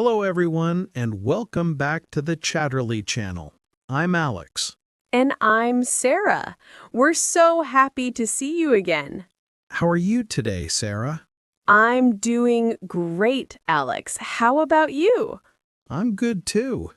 Hello, everyone, and welcome back to the Chatterley channel. I'm Alex. And I'm Sarah. We're so happy to see you again. How are you today, Sarah? I'm doing great, Alex. How about you? I'm good, too.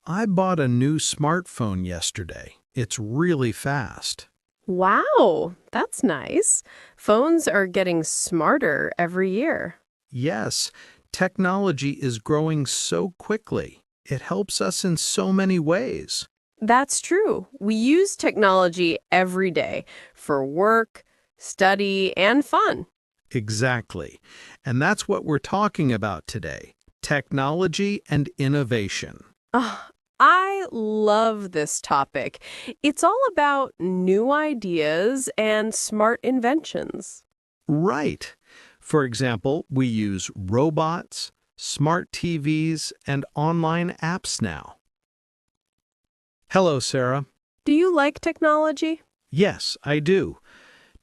I bought a new smartphone yesterday. It's really fast. Wow, that's nice. Phones are getting smarter every year. Yes, technology is growing so quickly. It helps us in so many ways. That's true. We use technology every day for work, study, and fun. Exactly. And that's what we're talking about today, technology and innovation. Oh, I love this topic. It's all about new ideas and smart inventions. Right. For example, we use robots, smart TVs, and online apps now. Hello, Sarah. Do you like technology? Yes, I do.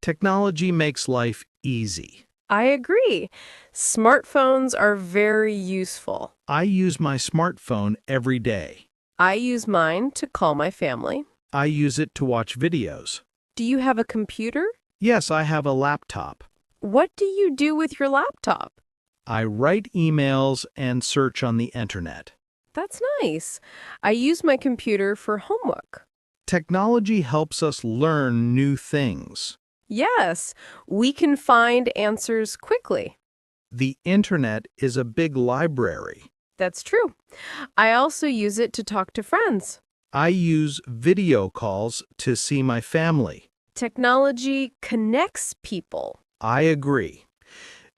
Technology makes life easy. I agree. Smartphones are very useful. I use my smartphone every day. I use mine to call my family. I use it to watch videos. Do you have a computer? Yes, I have a laptop. What do you do with your laptop? I write emails and search on the internet. That's nice. I use my computer for homework. Technology helps us learn new things. Yes, we can find answers quickly. The internet is a big library. That's true. I also use it to talk to friends. I use video calls to see my family. Technology connects people. I agree.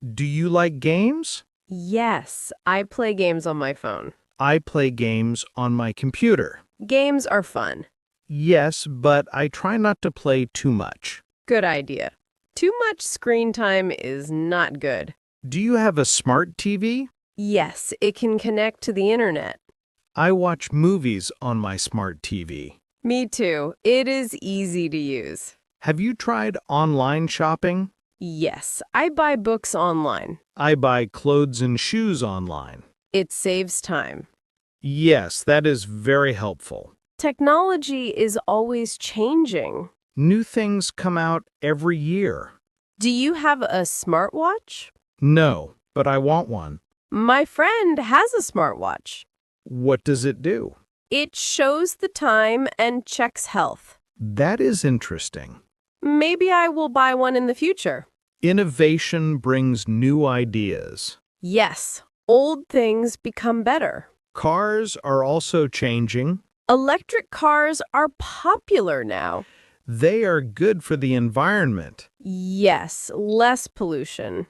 Do you like games? Yes, I play games on my phone. I play games on my computer. Games are fun. Yes, but I try not to play too much. Good idea. Too much screen time is not good. Do you have a smart TV? Yes, it can connect to the internet. I watch movies on my smart TV. Me too. It is easy to use. Have you tried online shopping? Yes, I buy books online. I buy clothes and shoes online. It saves time. Yes, that is very helpful. Technology is always changing. New things come out every year. Do you have a smartwatch? No, but I want one. My friend has a smartwatch. What does it do? It shows the time and checks health. That is interesting. Maybe I will buy one in the future. Innovation brings new ideas. Yes, old things become better. Cars are also changing. Electric cars are popular now. They are good for the environment. Yes, less pollution.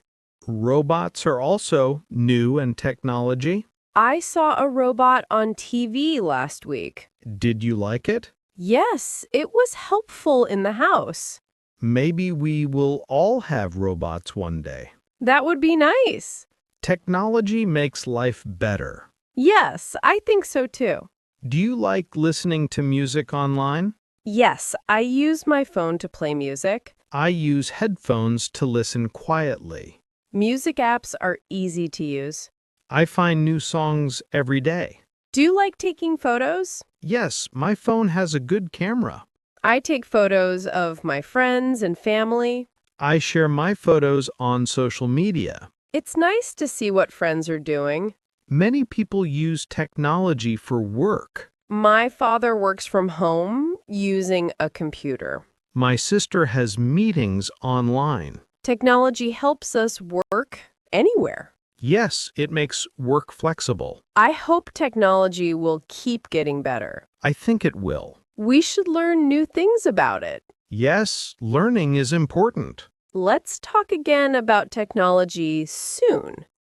Robots are also new in technology. I saw a robot on TV last week. Did you like it? Yes, it was helpful in the house. Maybe we will all have robots one day. That would be nice. Technology makes life better. Yes, I think so too. Do you like listening to music online? Yes, I use my phone to play music. I use headphones to listen quietly. Music apps are easy to use. I find new songs every day. Do you like taking photos? Yes, my phone has a good camera. I take photos of my friends and family. I share my photos on social media. It's nice to see what friends are doing. Many people use technology for work. My father works from home using a computer. My sister has meetings online. Technology helps us work anywhere. Yes, it makes work flexible. I hope technology will keep getting better. I think it will. We should learn new things about it. Yes, learning is important. Let's talk again about technology soon.